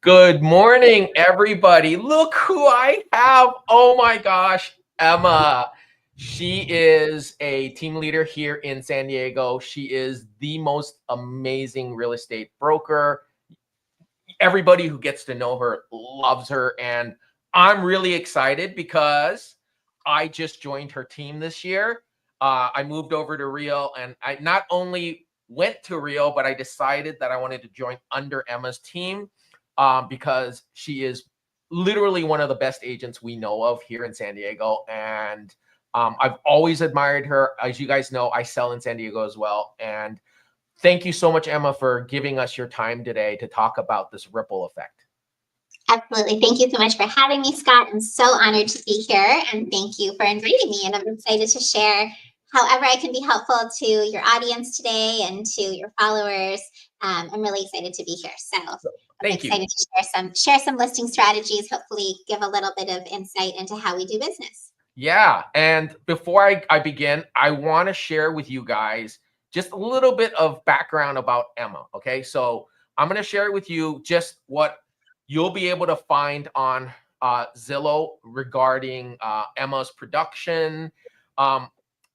Good morning, everybody. Look who I have. Oh my gosh, Emma. She is a team leader here in San Diego. She is the most amazing real estate broker. Everybody who gets to know her loves her. And I'm really excited because I just joined her team this year. I moved over to Rio, and I not only went to Rio, but I decided that I wanted to join under Emma's team because she is literally one of the best agents we know of here in San Diego. And I've always admired her. As you guys know, I sell in San Diego as well. And thank you so much, Emma, for giving us your time today to talk about this ripple effect. Absolutely. Thank you so much for having me, Scott. I'm so honored to be here, and thank you for inviting me. And I'm excited to share however I can be helpful to your audience today and to your followers. I'm really excited to be here. So I'm excited to share some listing strategies, hopefully give a little bit of insight into how we do business. Yeah. And before I begin, I want to share with you guys just a little bit of background about Emma. Okay. So I'm going to share with you just what you'll be able to find on Zillow regarding Emma's production.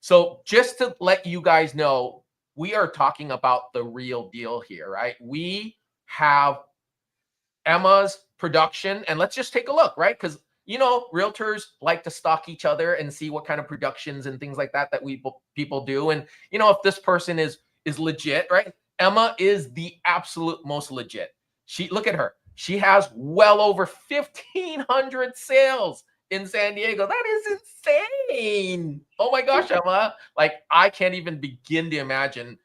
So just to let you guys know, we are talking about the real deal here, right? We have Emma's production, and let's just take a look, right? Because realtors like to stalk each other and see what kind of productions and things like that we people do. And if this person is legit, right? Emma is the absolute most legit. Look at her. She has well over 1,500 sales in San Diego. That is insane. Oh my gosh, Emma. Like, I can't even begin to imagine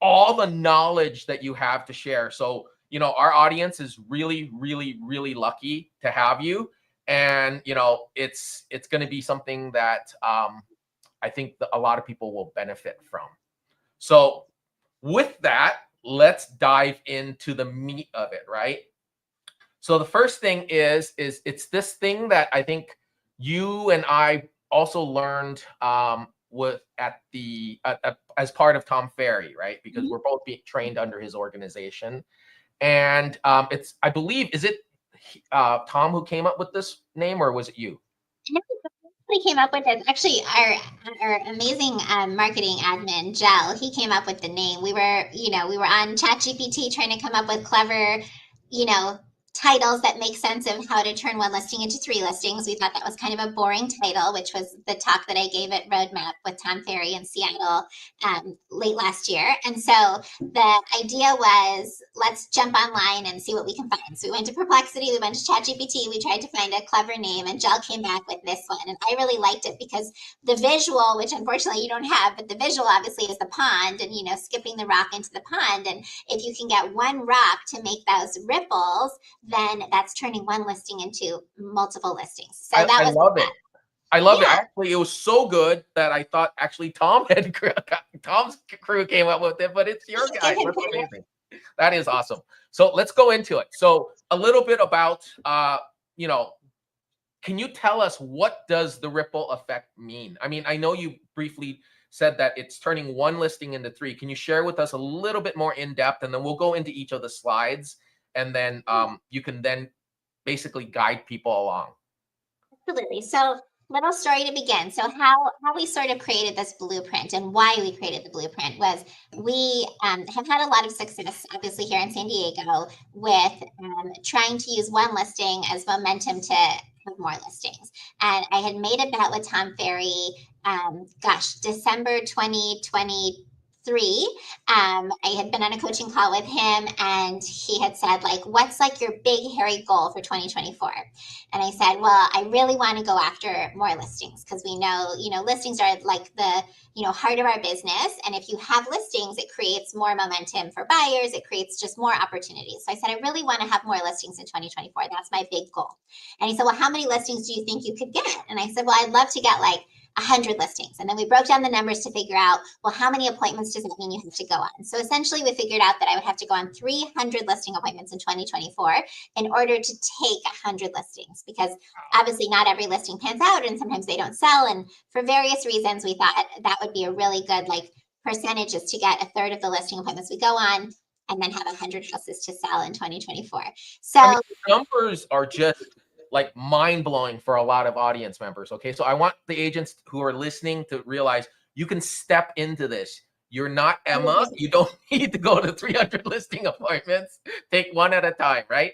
all the knowledge that you have to share. So, our audience is really, really, really lucky to have you. And, it's going to be something that I think that a lot of people will benefit from. So with that, let's dive into the meat of it, right? So the first thing is it's this thing that I think you and I also learned as part of Tom Ferry, right? Because we're both being trained under his organization. And I believe, is it Tom who came up with this name, or was it you? We came up with it. Actually, our amazing marketing admin, Gel, he came up with the name. We were on ChatGPT trying to come up with clever, titles that make sense of how to turn one listing into 3 listings. We thought that was kind of a boring title, which was the talk that I gave at Roadmap with Tom Ferry in Seattle late last year. And so the idea was, let's jump online and see what we can find. So we went to Perplexity, we went to ChatGPT, we tried to find a clever name, and Gel came back with this one. And I really liked it because the visual, which unfortunately you don't have, but the visual obviously is the pond and, skipping the rock into the pond. And if you can get one rock to make those ripples, then that's turning one listing into multiple listings. So I love it. I love it. Actually, it was so good that I thought actually Tom's crew came up with it, but it's your guys. That's amazing. That is awesome. So let's go into it. So a little bit about, can you tell us, what does the ripple effect mean? I mean, I know you briefly said that it's turning one listing into 3. Can you share with us a little bit more in depth, and then we'll go into each of the slides, and then you can then basically guide people along. Absolutely. So little story to begin. So how we sort of created this blueprint and why we created the blueprint was we have had a lot of success, obviously, here in San Diego with trying to use one listing as momentum to have more listings. And I had made a bet with Tom Ferry, December 2023. I had been on a coaching call with him, and he had said, what's your big hairy goal for 2024? And I said, well, I really want to go after more listings, because we know, listings are like the, heart of our business. And if you have listings, it creates more momentum for buyers. It creates just more opportunities. So I said, I really want to have more listings in 2024. That's my big goal. And he said, well, how many listings do you think you could get? And I said, well, I'd love to get 100 listings. And then we broke down the numbers to figure out, well, how many appointments does it mean you have to go on? So essentially we figured out that I would have to go on 300 listing appointments in 2024 in order to take 100 listings, because obviously not every listing pans out, and sometimes they don't sell. And for various reasons, we thought that would be a really good percentage, is to get a third of the listing appointments we go on and then have 100 houses to sell in 2024. So I mean, numbers are just like mind blowing for a lot of audience members. Okay. So I want the agents who are listening to realize you can step into this. You're not Emma. You don't need to go to 300 listing appointments. Take one at a time, right?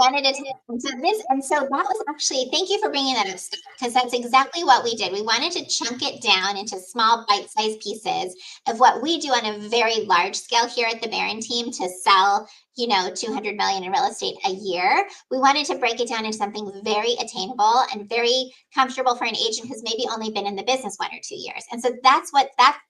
one at a time. And so that was actually, thank you for bringing that up, Scott, because that's exactly what we did. We wanted to chunk it down into small bite-sized pieces of what we do on a very large scale here at the Barron team to sell, 200 million in real estate a year. We wanted to break it down into something very attainable and very comfortable for an agent who's maybe only been in the business 1 or 2 years. And so that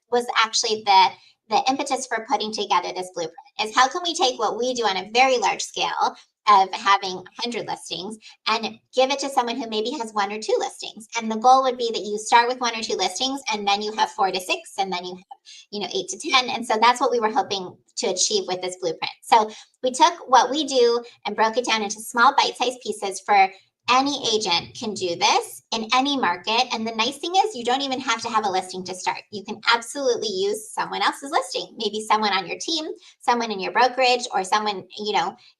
was actually the impetus for putting together this blueprint, is how can we take what we do on a very large scale of having 100 listings and give it to someone who maybe has 1 or 2 listings. And the goal would be that you start with 1 or 2 listings, and then you have 4 to 6, and then you have 8 to 10. And so that's what we were hoping to achieve with this blueprint. So we took what we do and broke it down into small bite-sized pieces for any agent can do this in any market. And the nice thing is you don't even have to have a listing to start. You can absolutely use someone else's listing, maybe someone on your team, someone in your brokerage, or someone,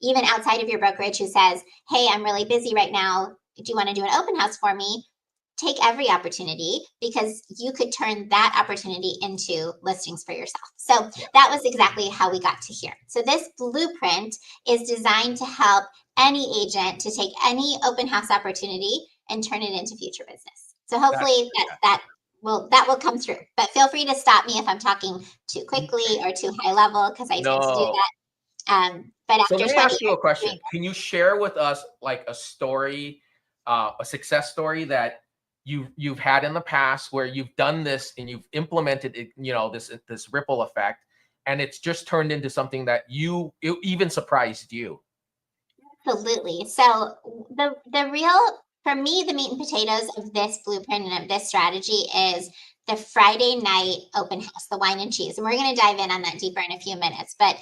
even outside of your brokerage who says, hey, I'm really busy right now. Do you want to do an open house for me? Take every opportunity, because you could turn that opportunity into listings for yourself. So that was exactly how we got to here. So this blueprint is designed to help any agent to take any open house opportunity and turn it into future business. So hopefully that will come through. But feel free to stop me if I'm talking too quickly or too high level, because I tend to do that. But after so let me 20 ask you a question. Can you share with us like a story, a success story that you've had in the past where you've done this and you've implemented it, this ripple effect, and it's just turned into something that it even surprised you? Absolutely. So the real, for me, the meat and potatoes of this blueprint and of this strategy is the Friday night open house, the wine and cheese. And we're going to dive in on that deeper in a few minutes. But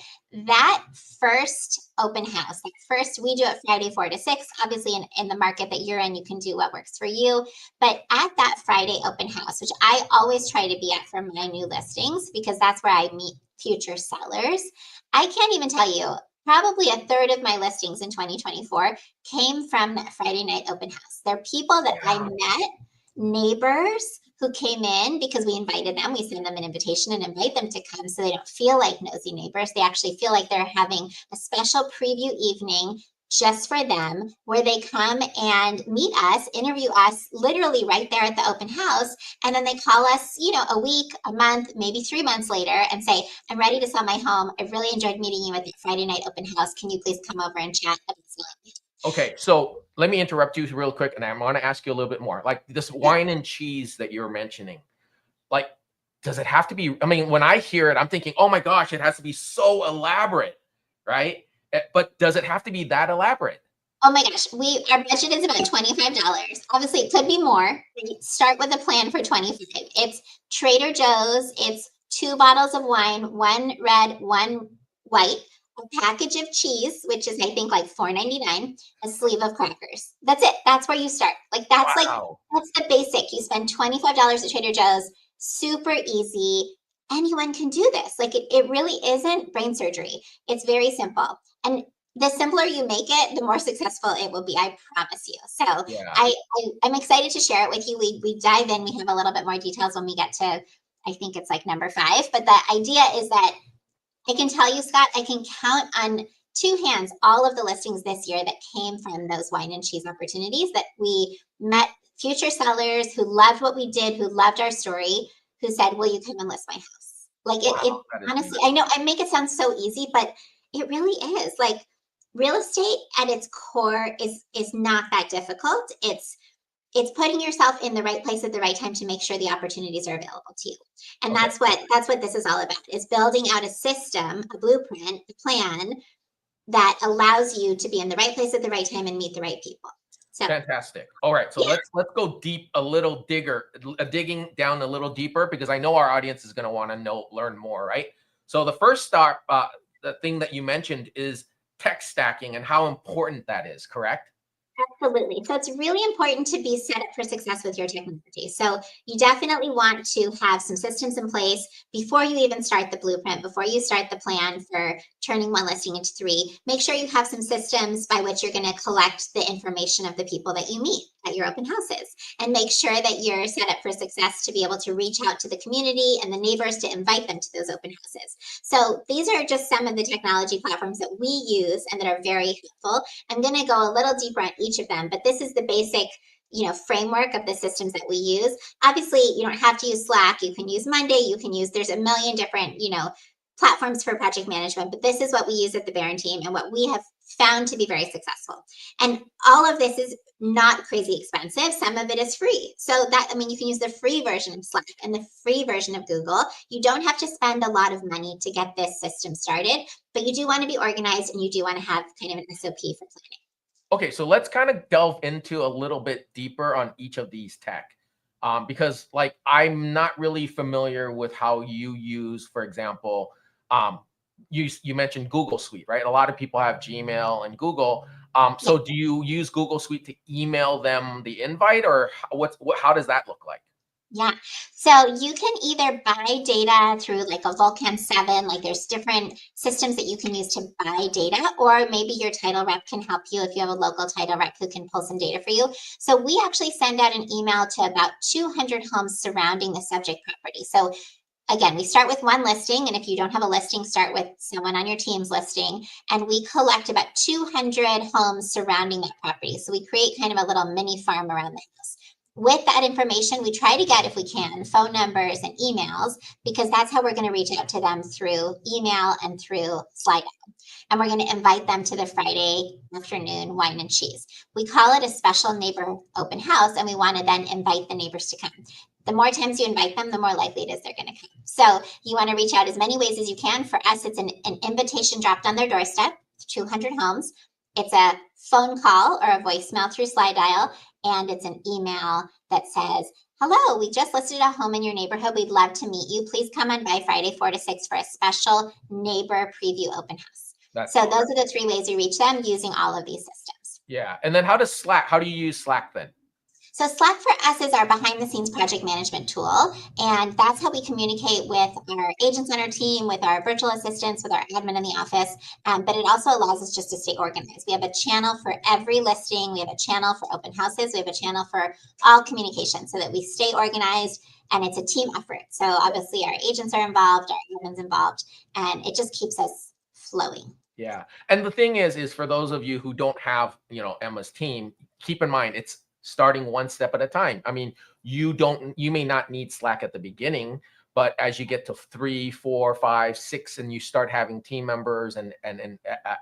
that first open house, first we do it Friday 4 to 6. Obviously, in the market that you're in, you can do what works for you. But at that Friday open house, which I always try to be at for my new listings, because that's where I meet future sellers, I can't even tell you, probably a third of my listings in 2024 came from that Friday night open house. They're people that I met, neighbors who came in because we invited them. We send them an invitation and invite them to come so they don't feel like nosy neighbors. They actually feel like they're having a special preview evening just for them, where they come and meet us, interview us literally right there at the open house. And then they call us, a week, a month, maybe 3 months later and say, I'm ready to sell my home. I've really enjoyed meeting you at the Friday night open house. Can you please come over and chat about selling? Okay, so let me interrupt you real quick, and I want to ask you a little bit more. Like this wine and cheese that you're mentioning, like, does it have to be? I mean, when I hear it, I'm thinking, oh my gosh, it has to be so elaborate, right? But does it have to be that elaborate? Oh my gosh, our budget is about $25. Obviously, it could be more. Start with a plan for 25. It's Trader Joe's. It's 2 bottles of wine, 1 red, 1 white, a package of cheese, which is I think like $4.99, a sleeve of crackers. That's it. That's where you start. That's the basic. You spend $25 at Trader Joe's. Super easy. Anyone can do this. It really isn't brain surgery. It's very simple. And the simpler you make it, the more successful it will be. I promise you. So I'm excited to share it with you. We dive in. We have a little bit more details when we get to, I think it's like number 5. But the idea is that I can tell you, Scott, I can count on 2 hands all of the listings this year that came from those wine and cheese opportunities, that we met future sellers who loved what we did, who loved our story, who said, will you come and list my house? It honestly, I know I make it sound so easy, but it really is. Real estate at its core is not that difficult. It's putting yourself in the right place at the right time to make sure the opportunities are available to you. And that's what this is all about, is building out a system, a blueprint, a plan that allows you to be in the right place at the right time and meet the right people. So fantastic. All right, so let's go deep, digging down a little deeper, because I know our audience is going to want to learn more, right? So the first the thing that you mentioned is tech stacking and how important that is, correct? Absolutely. So it's really important to be set up for success with your technology. So you definitely want to have some systems in place before you even start the blueprint, before you start the plan for turning one listing into three. Make sure you have some systems by which you're going to collect the information of the people that you meet at your open houses, and make sure that you're set up for success to be able to reach out to the community and the neighbors to invite them to those open houses. So these are just some of the technology platforms that we use and that are very helpful. I'm going to go a little deeper on each of them, but this is the basic, framework of the systems that we use. Obviously, you don't have to use Slack. You can use Monday. There's a million different, platforms for project management, but this is what we use at the Baron team and what we have found to be very successful. And all of this is not crazy expensive. Some of it is free. So you can use the free version of Slack and the free version of Google. You don't have to spend a lot of money to get this system started, but you do want to be organized and you do want to have kind of an SOP for planning. Okay, so let's kind of delve into a little bit deeper on each of these tech. Because like I'm not really familiar with how you use, for example, you mentioned Google Suite, right? A lot of people have Gmail and Google. So do you use Google Suite to email them the invite, or how does that look like? Yeah. So you can either buy data through like a Vulcan 7, like there's different systems that you can use to buy data, or maybe your title rep can help you if you have a local title rep who can pull some data for you. So we actually send out an email to about 200 homes surrounding the subject property. So again, we start with one listing, and if you don't have a listing, start with someone on your team's listing, and we collect about 200 homes surrounding that property. So we create kind of a little mini farm around the house. With that information, we try to get, if we can, phone numbers and emails, because that's how we're going to reach out to them through email and through slide. And we're going to invite them to the Friday afternoon wine and cheese. We call it a special neighbor open house, and we want to then invite the neighbors to come. The more times you invite them, the more likely it is they're going to come. So you want to reach out as many ways as you can. For us, it's an invitation dropped on their doorstep, 200 homes. It's a phone call or a voicemail through slide dial, and it's an email that says, hello, we just listed a home in your neighborhood. We'd love to meet you. Please come on by Friday 4 to 6 for a special neighbor preview open house. So those are the three ways you reach them using all of these systems. Yeah. And then how do you use Slack then? So Slack for us is our behind the scenes project management tool. And that's how we communicate with our agents on our team, with our virtual assistants, with our admin in the office. But it also allows us just to stay organized. We have a channel for every listing. We have a channel for open houses. We have a channel for all communication so that we stay organized, and it's a team effort. So obviously our agents are involved, our admin's involved, and it just keeps us flowing. Yeah. And the thing is for those of you who don't have, Emma's team, keep in mind it's starting one step at a time. I mean, you may not need Slack at the beginning, but as you get to 3, 4, 5, 6, and you start having team members and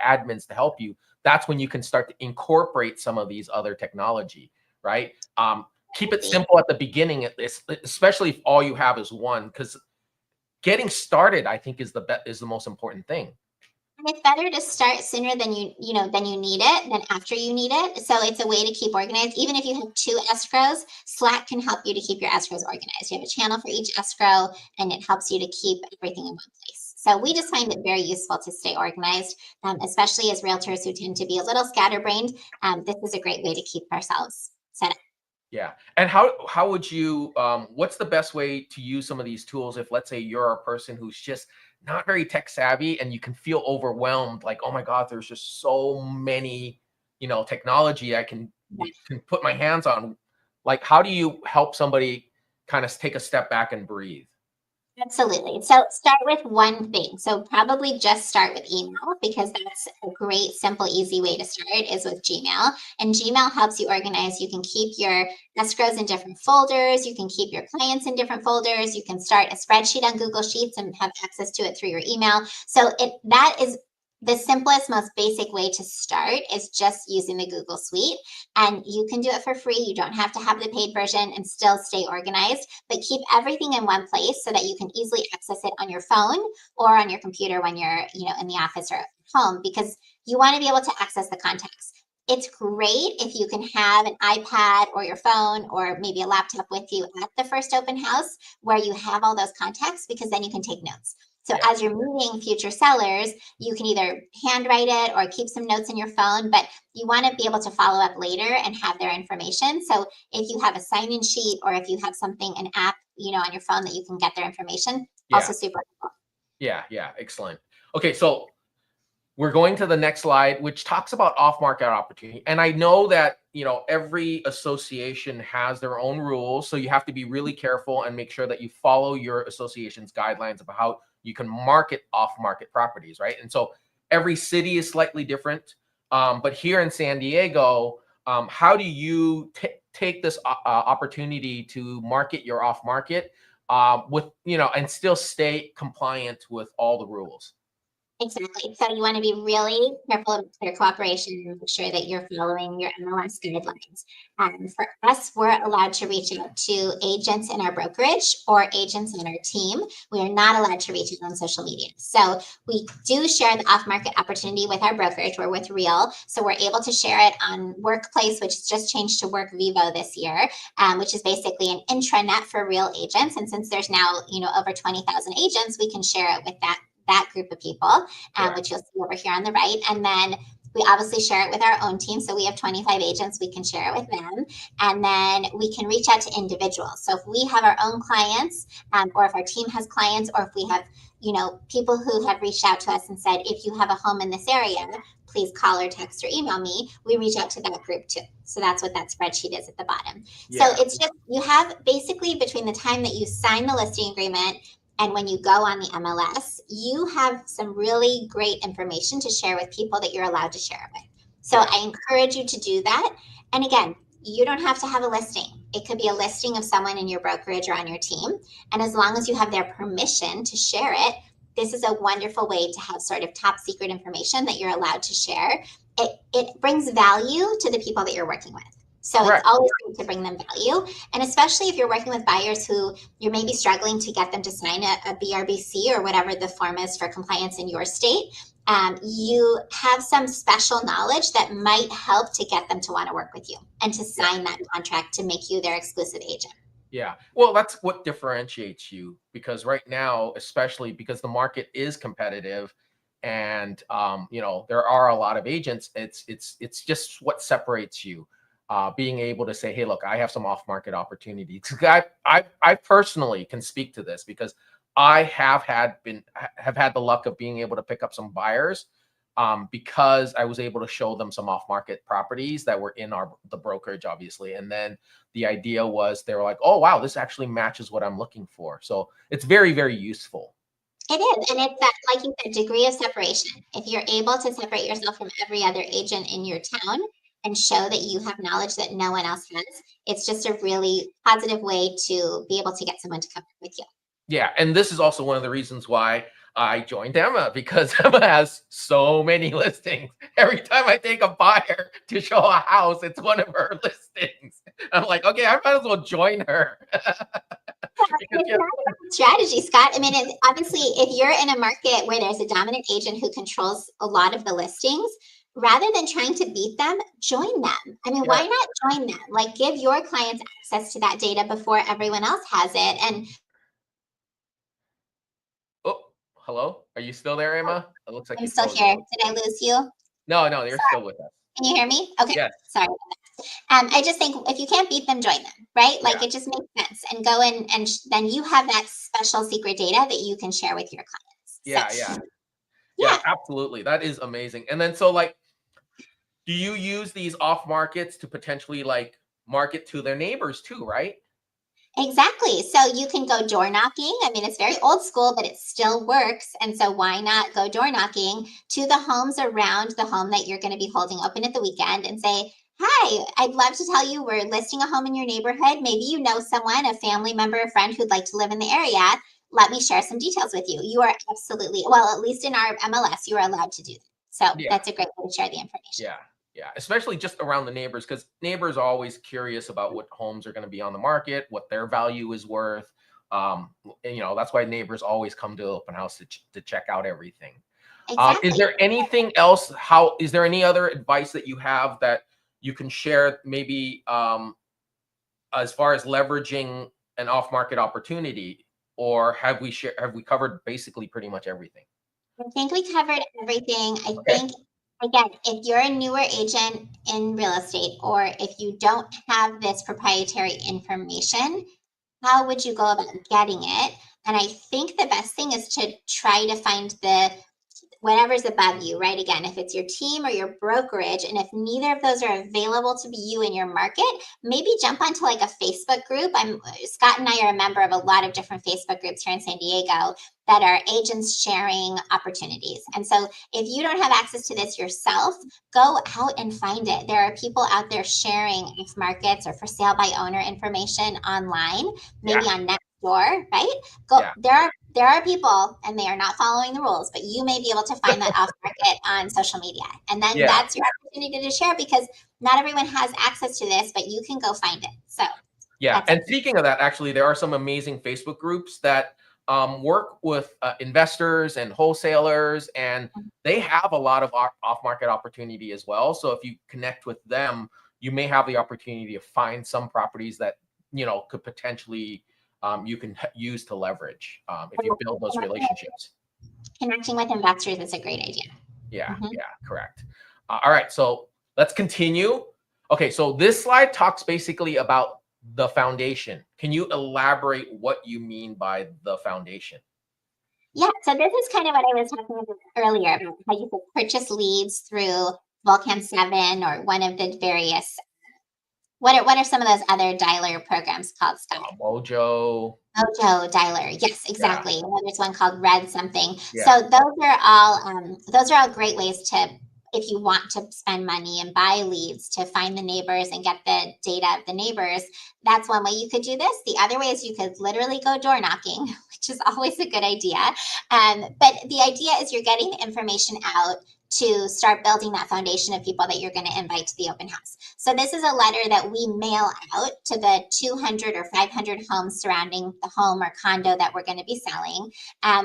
admins to help you, that's when you can start to incorporate some of these other technology, right? Keep it simple at the beginning, especially if all you have is one, because getting started, I think, is the most important thing. And it's better to start sooner than you need it than after you need it. So it's a way to keep organized. Even if you have 2 escrows, Slack can help you to keep your escrows organized. You have a channel for each escrow, and it helps you to keep everything in one place. So we just find it very useful to stay organized, especially as realtors who tend to be a little scatterbrained. This is a great way to keep ourselves set up. Yeah. And how would you, what's the best way to use some of these tools if, let's say, you're a person who's just not very tech savvy and you can feel overwhelmed, like, oh my God, there's just so many, technology I can put my hands on. Like, how do you help somebody kind of take a step back and breathe? Absolutely. So start with one thing. So probably just start with email, because that's a great, simple, easy way to start is with Gmail. And Gmail helps you organize. You can keep your escrows in different folders. You can keep your clients in different folders. You can start a spreadsheet on Google Sheets and have access to it through your email. So that is the simplest, most basic way to start, is just using the Google Suite. And you can do it for free. You don't have to have the paid version and still stay organized, but keep everything in one place so that you can easily access it on your phone or on your computer when you're, in the office or at home, because you want to be able to access the contacts. It's great if you can have an iPad or your phone or maybe a laptop with you at the first open house where you have all those contacts, because then you can take notes. So as you're meeting future sellers, you can either handwrite it or keep some notes in your phone, but you want to be able to follow up later and have their information. So if you have a sign-in sheet or if you have something, an app, on your phone that you can get their information, also super helpful. Yeah, excellent. Okay, so we're going to the next slide, which talks about off-market opportunity. And I know that, every association has their own rules. So you have to be really careful and make sure that you follow your association's guidelines about how you can market off-market properties, right? And so every city is slightly different. But here in San Diego, how do you take this opportunity to market your off-market with, and still stay compliant with all the rules? Exactly. So you want to be really careful of your cooperation and make sure that you're following your MLS guidelines. For us, we're allowed to reach out to agents in our brokerage or agents on our team. We are not allowed to reach out on social media. So we do share the off-market opportunity with our brokerage. We're with Real. So we're able to share it on Workplace, which has just changed to Work Vivo this year, which is basically an intranet for Real agents. And since there's now, over 20,000 agents, we can share it with that group of people, which you'll see over here on the right. And then we obviously share it with our own team. So we have 25 agents, we can share it with them. And then we can reach out to individuals. So if we have our own clients, or if our team has clients, or if we have, people who have reached out to us and said, if you have a home in this area, please call or text or email me, we reach out to that group too. So that's what that spreadsheet is at the bottom. So it's just, you have basically between the time that you sign the listing agreement and when you go on the MLS, you have some really great information to share with people that you're allowed to share it with. So I encourage you to do that. And again, you don't have to have a listing. It could be a listing of someone in your brokerage or on your team. And as long as you have their permission to share it, this is a wonderful way to have sort of top secret information that you're allowed to share. It brings value to the people that you're working with. So it's always good to bring them value. And especially if you're working with buyers who you're maybe struggling to get them to sign a BRBC or whatever the form is for compliance in your state, you have some special knowledge that might help to get them to want to work with you and to sign that contract to make you their exclusive agent. Yeah. Well, that's what differentiates you, because right now, especially because the market is competitive and, there are a lot of agents, it's just what separates you. Being able to say, hey, look, I have some off-market opportunities. I personally can speak to this because I have had the luck of being able to pick up some buyers because I was able to show them some off-market properties that were in the brokerage, obviously. And then the idea was they were like, oh, wow, this actually matches what I'm looking for. So it's very, very useful. It is. And it's that, like you said, degree of separation. If you're able to separate yourself from every other agent in your town and show that you have knowledge that no one else has, it's just a really positive way to be able to get someone to come with you. Yeah. And this is also one of the reasons why I joined Emma, because Emma has so many listings. Every time I take a buyer to show a house, it's one of her listings. I'm like, okay, I might as well join her. It's not about strategy, Scott. I mean, obviously, if you're in a market where there's a dominant agent who controls a lot of the listings, rather than trying to beat them, join them. I mean, why not join them? Like, give your clients access to that data before everyone else has it. And hello? Are you still there, Emma? It looks like I'm still here. Did I lose you? No, you're still with us. Can you hear me? Okay. Yes. Sorry. I just think if you can't beat them, join them, right? Like it just makes sense. And go in and then you have that special secret data that you can share with your clients. Yeah, absolutely. That is amazing. And then so like, do you use these off markets to potentially like market to their neighbors too, right? Exactly. So you can go door knocking. I mean, it's very old school, but it still works. And so why not go door knocking to the homes around the home that you're going to be holding open at the weekend and say, hi, I'd love to tell you we're listing a home in your neighborhood. Maybe you know someone, a family member, a friend who'd like to live in the area. Let me share some details with you. You are absolutely, well, at least in our MLS, you are allowed to do that. So that's a great way to share the information. Yeah, especially just around the neighbors, because neighbors are always curious about what homes are going to be on the market, what their value is worth. And, that's why neighbors always come to open house to check out everything. Exactly. Is there anything else? Is there any other advice that you have that you can share, maybe as far as leveraging an off-market opportunity? or have we covered basically pretty much everything? I think we covered everything. I Okay. think, again, if you're a newer agent in real estate, or if you don't have this proprietary information, how would you go about getting it? And I think the best thing is to try to find the whatever's above you, right? Again, if it's your team or your brokerage, and if neither of those are available to be you in your market, maybe jump onto like a Facebook group. Scott and I are a member of a lot of different Facebook groups here in San Diego that are agents sharing opportunities. And so if you don't have access to this yourself, go out and find it. There are people out there sharing off markets or for sale by owner information online, maybe Yeah. on Nextdoor, right? Go Yeah. there are people and they are not following the rules, but you may be able to find that off market on social media. And then Yeah. that's your opportunity to share, because not everyone has access to this, but you can go find it. So Yeah. that's And it. speaking of that, actually, there are some amazing Facebook groups that work with investors and wholesalers, and they have a lot of off-market opportunity as well. So if you connect with them, you may have the opportunity to find some properties that, could potentially you can use to leverage if you build those relationships. Connecting with investors is a great idea. Yeah, Mhm. yeah, correct. All right, so let's continue. Okay, so this slide talks basically about the foundation. Can you elaborate what you mean by the foundation? Yeah, so this is kind of what I was talking about earlier about how you could purchase leads through Volcan 7 or one of the various. What are some of those other dialer programs called, Scott? Mojo. Mojo dialer. Yes, Yeah, exactly. And then there's one called Red something. yeah, So those are all great ways to, if you want to spend money and buy leads, to find the neighbors and get the data of the neighbors. That's one way you could do this. The other way is you could literally go door knocking, which is always a good idea. But the idea is you're getting the information out to start building that foundation of people that you're going to invite to the open house. So this is a letter that we mail out to the 200 or 500 homes surrounding the home or condo that we're going to be selling,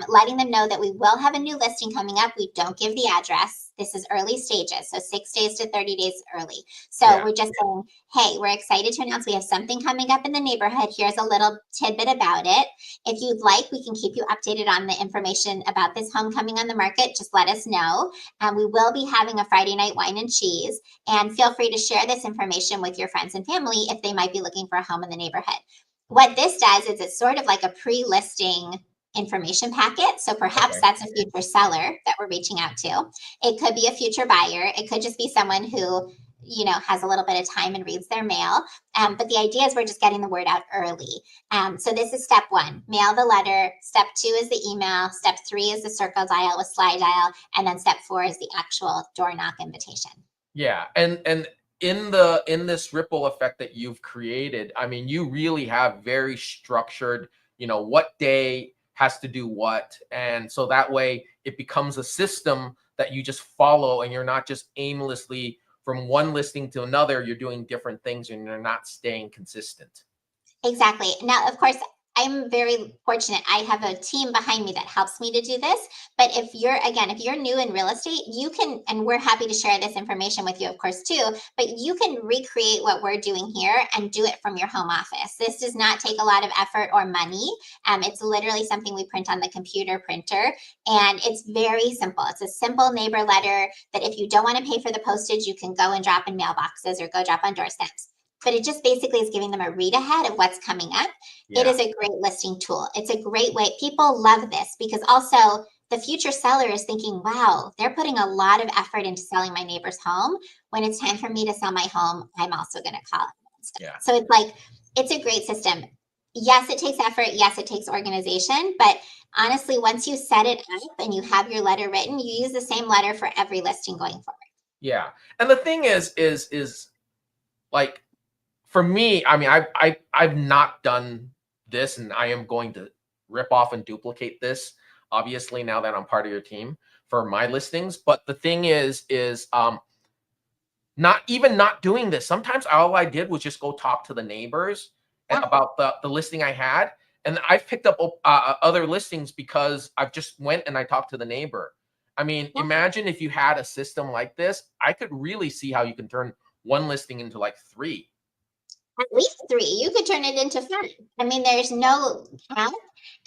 letting them know that we will have a new listing coming up. We don't give the address. This is early stages, so 6 days to 30 days early. So yeah, we're just saying, hey, we're excited to announce we have something coming up in the neighborhood. Here's a little tidbit about it. If you'd like, we can keep you updated on the information about this home coming on the market. Just let us know. We will be having a Friday night wine and cheese, and feel free to share this information with your friends and family if they might be looking for a home in the neighborhood. What this does is it's sort of like a pre-listing information packet. So perhaps okay, that's a future seller that we're reaching out to. It could be a future buyer. It could just be someone who has a little bit of time and reads their mail. But the idea is we're just getting the word out early. So this is step 1, mail the letter. Step 2 is the email. Step 3 is the circle dial with slide dial. And then step 4 is the actual door knock invitation. yeah, and in this ripple effect that you've created, I mean, you really have very structured, what day has to do what, and so that way it becomes a system that you just follow, and you're not just aimlessly from one listing to another. You're doing different things, and you're not staying consistent. Exactly. Now, of course, I'm very fortunate. I have a team behind me that helps me to do this. But if you're new in real estate, you can, and we're happy to share this information with you, of course, too, but you can recreate what we're doing here and do it from your home office. This does not take a lot of effort or money. It's literally something we print on the computer printer, and it's very simple. It's a simple neighbor letter that if you don't want to pay for the postage, you can go and drop in mailboxes or go drop on doorsteps. But it just basically is giving them a read ahead of what's coming up. It Yeah, is a great listing tool. It's a great way. People love this because also the future seller is thinking, wow, they're putting a lot of effort into selling my neighbor's home. When it's time for me to sell my home, I'm also going to call it. yeah. So it's like, it's a great system. Yes, it takes effort. Yes, it takes organization. But honestly, once you set it up and you have your letter written, you use the same letter for every listing going forward. Yeah. And the thing is like, for me, I mean, I've not done this, and I am going to rip off and duplicate this, obviously, now that I'm part of your team for my listings. But the thing is not doing this. Sometimes all I did was just go talk to the neighbors Yeah. about the listing I had. And I've picked up other listings because I've just went and I talked to the neighbor. I mean, Yeah. imagine if you had a system like this. I could really see how you can turn one listing into like 3. at least 3. You could turn it into 5. I mean, there's no cap.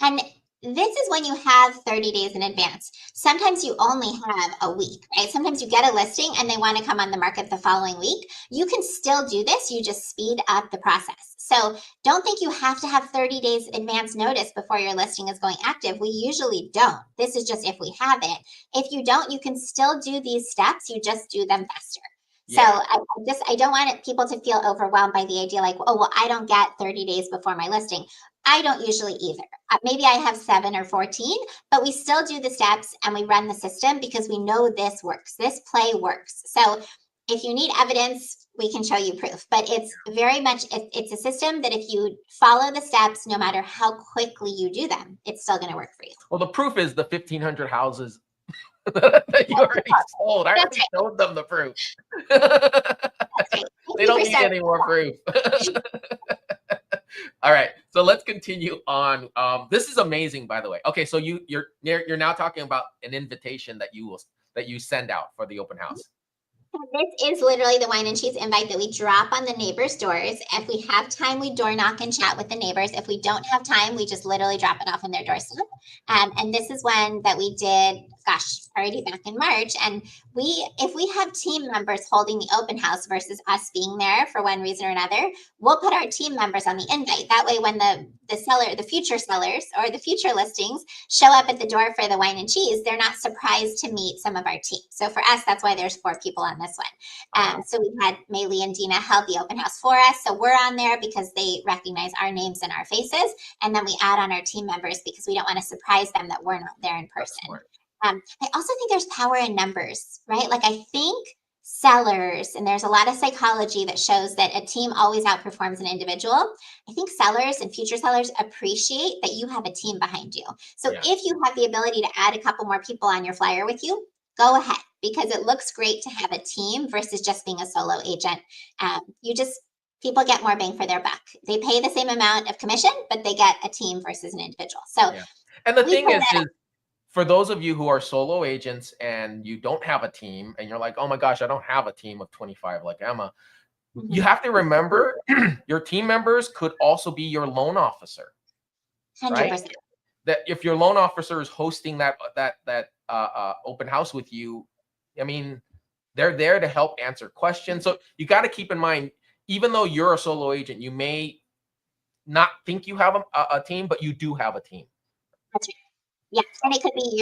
And this is when you have 30 days in advance. Sometimes you only have a week, right? Sometimes you get a listing and they want to come on the market the following week. You can still do this. You just speed up the process. So don't think you have to have 30 days advance notice before your listing is going active. We usually don't. This is just if we have it. If you don't, you can still do these steps. You just do them faster. So I don't want people to feel overwhelmed by the idea like, oh, well, I don't get 30 days before my listing. I don't usually either. Maybe I have 7 or 14, but we still do the steps and we run the system because we know this works. This play works. So if you need evidence, we can show you proof, but it's very much, it's a system that if you follow the steps, no matter how quickly you do them, it's still going to work for you. Well, the proof is the 1,500 houses that you already sold. I already showed them the proof. They don't need any more proof. All right, so let's continue on. This is amazing, by the way. Okay, so you're now talking about an invitation that you send out for the open house. This is literally the wine and cheese invite that we drop on the neighbors' doors. If we have time, we door knock and chat with the neighbors. If we don't have time, we just literally drop it off on their doorstep. And this is one that we did, gosh, already back in March. And if we have team members holding the open house versus us being there for one reason or another, we'll put our team members on the invite. That way, when the future sellers or the future listings show up at the door for the wine and cheese, they're not surprised to meet some of our team. So for us, that's why there's 4 people on this one. So we had Maylee and Dina held the open house for us. So we're on there because they recognize our names and our faces. And then we add on our team members because we don't want to surprise them that we're not there in person. I also think there's power in numbers, right? Like I think sellers, and there's a lot of psychology that shows that a team always outperforms an individual. I think sellers and future sellers appreciate that you have a team behind you. So if you have the ability to add a couple more people on your flyer with you, go ahead, because it looks great to have a team versus just being a solo agent. People get more bang for their buck. They pay the same amount of commission, but they get a team versus an individual. So, and the thing is for those of you who are solo agents and you don't have a team and you're like, oh my gosh, I don't have a team of 25 like Emma. You have to remember your team members could also be your loan officer. 100%. Right? That if your loan officer is hosting that open house with you, I mean, they're there to help answer questions. So you got to keep in mind, even though you're a solo agent, you may not think you have a team, but you do have a team. That's right. Yeah, and it could be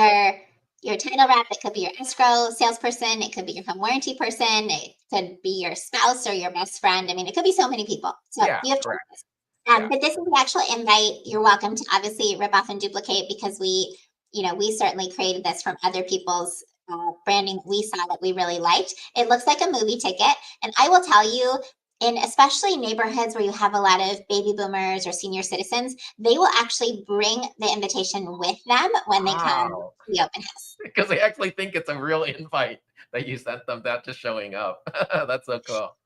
your title rep, it could be your escrow salesperson, it could be your home warranty person, it could be your spouse or your best friend. I mean, it could be so many people. So you have choices. But this is the actual invite. You're welcome to obviously rip off and duplicate because we certainly created this from other people's branding we saw that we really liked. It looks like a movie ticket. And I will tell you, in especially neighborhoods where you have a lot of baby boomers or senior citizens, they will actually bring the invitation with them when they come to the open house. Because they actually think it's a real invite that you sent them, not just showing up. That's so cool.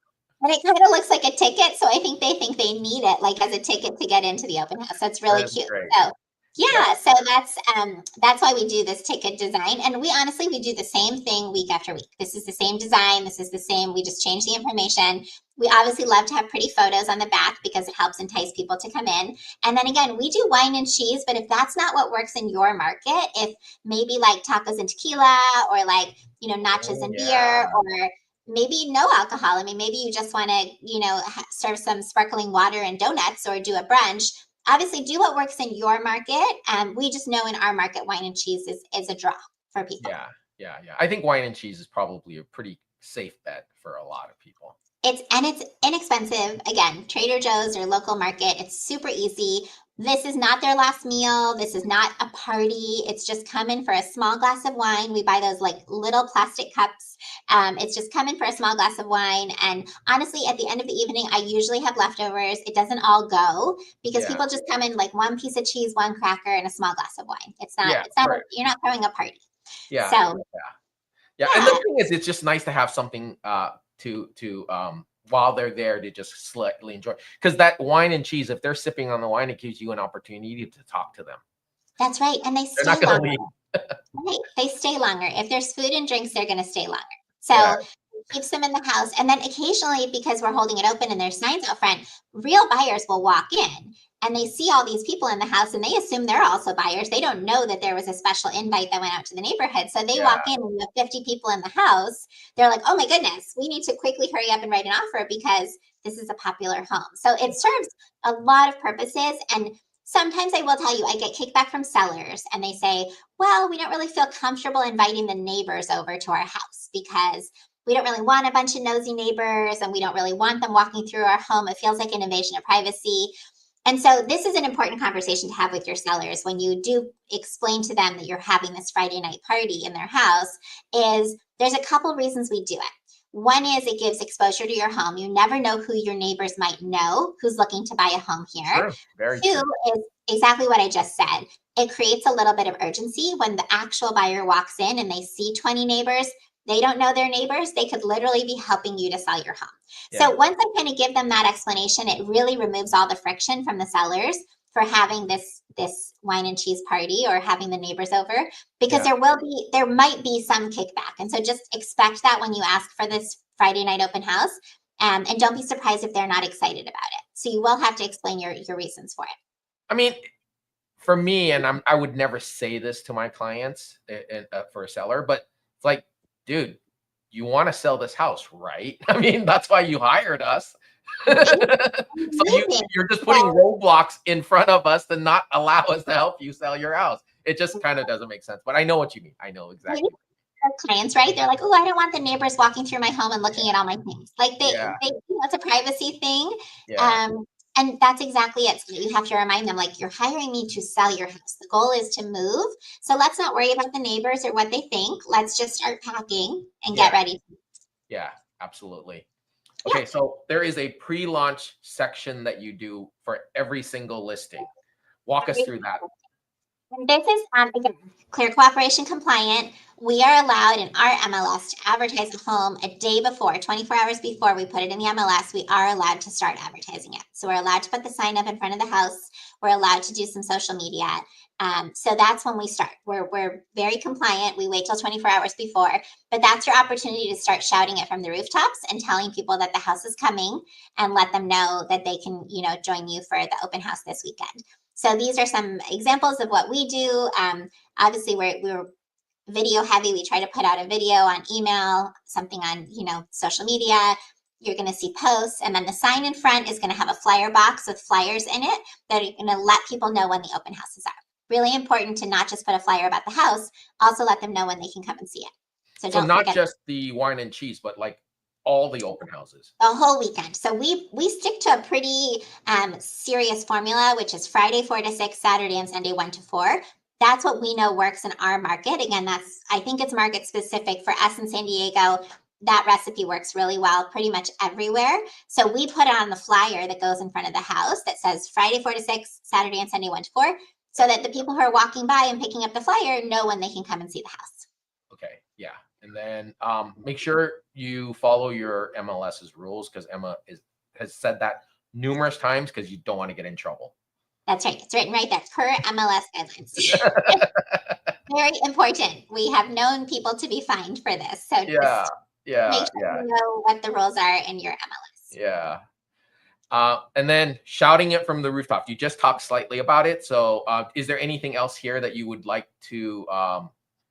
And it kind of looks like a ticket, so I think they need it like as a ticket to get into the open house. That's really cute. Great. So so that's why we do this ticket design. And we do the same thing week after week. This is the same design. This is the same. We just change the information. We obviously love to have pretty photos on the back because it helps entice people to come in. And then again, we do wine and cheese, but if that's not what works in your market, if maybe like tacos and tequila or like, nachos and beer or maybe no alcohol. I mean, maybe you just want to, serve some sparkling water and donuts or do a brunch. Obviously, do what works in your market. We just know in our market, wine and cheese is a draw for people. Yeah. I think wine and cheese is probably a pretty safe bet for a lot of people. It's inexpensive. Again, Trader Joe's or local market. It's super easy. This is not their last meal. This is not a party. It's just come in for a small glass of wine. We buy those like little plastic cups. It's just come in for a small glass of wine. And honestly, at the end of the evening, I usually have leftovers. It doesn't all go because people just come in like one piece of cheese, one cracker, and a small glass of wine. It's not, you're not throwing a party. Yeah. And the thing is, it's just nice to have something to while they're there to just slightly enjoy, because that wine and cheese, if they're sipping on the wine, it gives you an opportunity to talk to them. That's right. And they stay longer. Right. They stay longer. If there's food and drinks, they're going to stay longer. So keeps them in the house. And then occasionally, because we're holding it open and there's signs out front, real buyers will walk in and they see all these people in the house and they assume they're also buyers. They don't know that there was a special invite that went out to the neighborhood. So they Yeah. walk in and you have 50 people in the house. They're like, oh my goodness, we need to quickly hurry up and write an offer because this is a popular home. So it serves a lot of purposes. And sometimes I will tell you, I get kickback from sellers and they say, well, we don't really feel comfortable inviting the neighbors over to our house because we don't really want a bunch of nosy neighbors and we don't really want them walking through our home. It feels like an invasion of privacy. And so this is an important conversation to have with your sellers when you do explain to them that you're having this Friday night party in their house. Is there's a couple reasons we do it. One is it gives exposure to your home. You never know who your neighbors might know who's looking to buy a home here. True. Very Two true. is exactly what I just said. It creates a little bit of urgency when the actual buyer walks in and they see 20 neighbors. They don't know their neighbors. They could literally be helping you to sell your home. Yeah. So once I kind of give them that explanation, it really removes all the friction from the sellers for having this wine and cheese party or having the neighbors over, because there might be some kickback. And so just expect that when you ask for this Friday night open house, and don't be surprised if they're not excited about it. So you will have to explain your reasons for it. I mean, for me, and I would never say this to my clients for a seller, but it's like, dude, you want to sell this house, right? I mean, that's why you hired us. So you're just putting roadblocks in front of us to not allow us to help you sell your house. It just kind of doesn't make sense, but I know what you mean. I know exactly. Clients, right? They're like, oh, I don't want the neighbors walking through my home and looking at all my things. Like it's a privacy thing. Yeah. And that's exactly it. So you have to remind them, like, you're hiring me to sell your house. The goal is to move. So let's not worry about the neighbors or what they think. Let's just start packing and get ready. Yeah, absolutely. Okay, so there is a pre-launch section that you do for every single listing. Walk us through that. And this is, again, clear cooperation compliant. We are allowed in our MLS to advertise the home a day before, 24 hours before we put it in the MLS. We are allowed to start advertising it. So we're allowed to put the sign up in front of the house. We're allowed to do some social media. So that's when we start. We're very compliant. We wait till 24 hours before, but that's your opportunity to start shouting it from the rooftops and telling people that the house is coming and let them know that they can, join you for the open house this weekend. So these are some examples of what we do. Obviously, we're video heavy. We try to put out a video on email, something on, social media. You're going to see posts, and then the sign in front is going to have a flyer box with flyers in it that are going to let people know when the open houses are. Really important to not just put a flyer about the house, also let them know when they can come and see it. So don't not forget just the wine and cheese, but like all the open houses. The whole weekend. So we stick to a pretty serious formula, which is Friday 4 to 6, Saturday and Sunday 1 to 4. That's what we know works in our market. Again, I think it's market specific. For us in San Diego, that recipe works really well pretty much everywhere. So we put on the flyer that goes in front of the house that says Friday 4 to 6, Saturday and Sunday 1 to 4, so that the people who are walking by and picking up the flyer know when they can come and see the house. Okay, yeah. And then make sure you follow your MLS's rules, because Emma has said that numerous times, because you don't want to get in trouble. That's right. It's written right there, per MLS guidelines. Very important. We have known people to be fined for this. So make sure you know what the rules are in your MLS. Yeah. And then shouting it from the rooftop. You just talked slightly about it. So is there anything else here that you would like to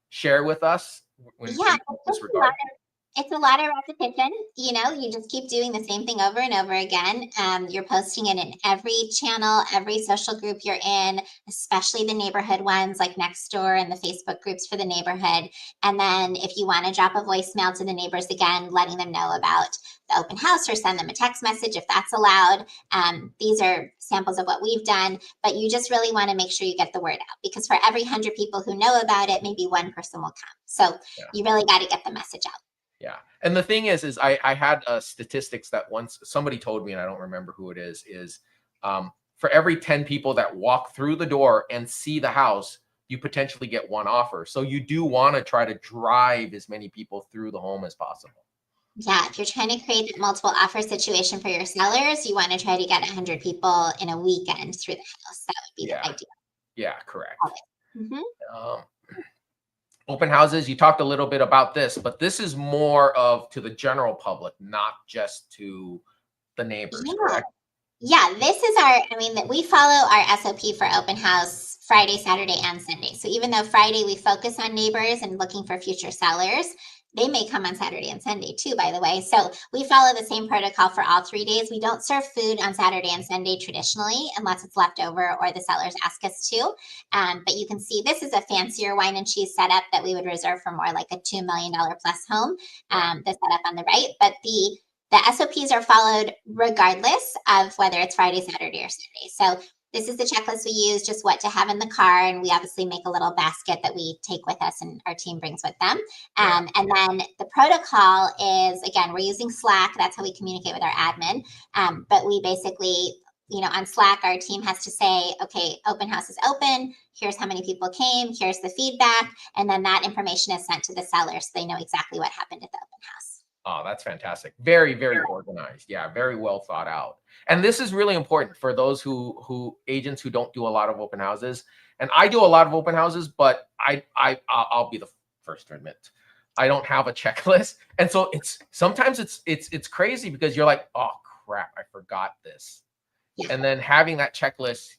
share with us? It's a lot of repetition. You just keep doing the same thing over and over again. You're posting it in every channel, every social group you're in, especially the neighborhood ones like Nextdoor and the Facebook groups for the neighborhood. And then if you want to drop a voicemail to the neighbors, again, letting them know about the open house, or send them a text message if that's allowed. These are samples of what we've done, but you just really want to make sure you get the word out, because for every 100 people who know about it, maybe one person will come. So you really got to get the message out. Yeah. And the thing is I had statistics that once somebody told me, and I don't remember who it is for every 10 people that walk through the door and see the house, you potentially get one offer. So you do want to try to drive as many people through the home as possible. Yeah, if you're trying to create that multiple offer situation for your sellers, you want to try to get 100 people in a weekend through the house. That would be the ideal. Yeah, correct. Mm-hmm. open houses, you talked a little bit about this, but this is more of to the general public, not just to the neighbors, Yeah. correct? Yeah, this is our, I mean, that we follow our SOP for open house Friday, Saturday, and Sunday. So even though Friday we focus on neighbors and looking for future sellers, they may come on Saturday and Sunday too, by the way. So we follow the same protocol for all 3 days. We don't serve food on Saturday and Sunday traditionally, unless it's left over or the sellers ask us to. But you can see this is a fancier wine and cheese setup that we would reserve for more like a $2 million plus home. The setup on the right, but the SOPs are followed regardless of whether it's Friday, Saturday, or Sunday. So this is the checklist we use, just what to have in the car. And we obviously make a little basket that we take with us and our team brings with them. And then the protocol is, again, we're using Slack. That's how we communicate with our admin. But we basically, on Slack, our team has to say, okay, open house is open. Here's how many people came. Here's the feedback. And then that information is sent to the seller so they know exactly what happened at the open house. Oh, that's fantastic. Very, very organized. Yeah, very well thought out. And this is really important for those agents who don't do a lot of open houses. And I do a lot of open houses, but I'll be the first to admit I don't have a checklist. And so sometimes it's crazy because you're like, oh crap, I forgot this. Yeah. And then having that checklist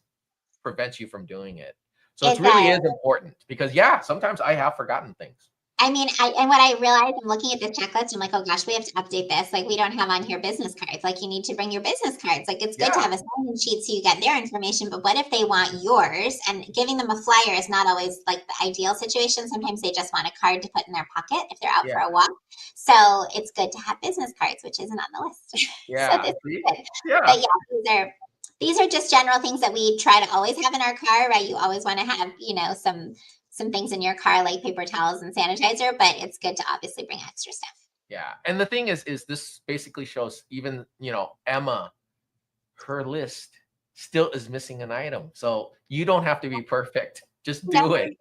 prevents you from doing it. So it It really does. is important because sometimes I have forgotten things. I mean, and what I realized, I'm looking at this checklist, I'm like, oh gosh, we have to update this. Like, we don't have on here business cards. Like, you need to bring your business cards. Like, it's good to have a sign-in sheet so you get their information, but what if they want yours? And giving them a flyer is not always like the ideal situation. Sometimes they just want a card to put in their pocket if they're out for a walk. So it's good to have business cards, which isn't on the list. Yeah. So this is good. But these are just general things that we try to always have in our car, right? You always want to have, some things in your car like paper towels and sanitizer, but it's good to obviously bring extra stuff. Yeah. And the thing is this basically shows even, Emma, her list still is missing an item. So you don't have to be perfect. Just do it.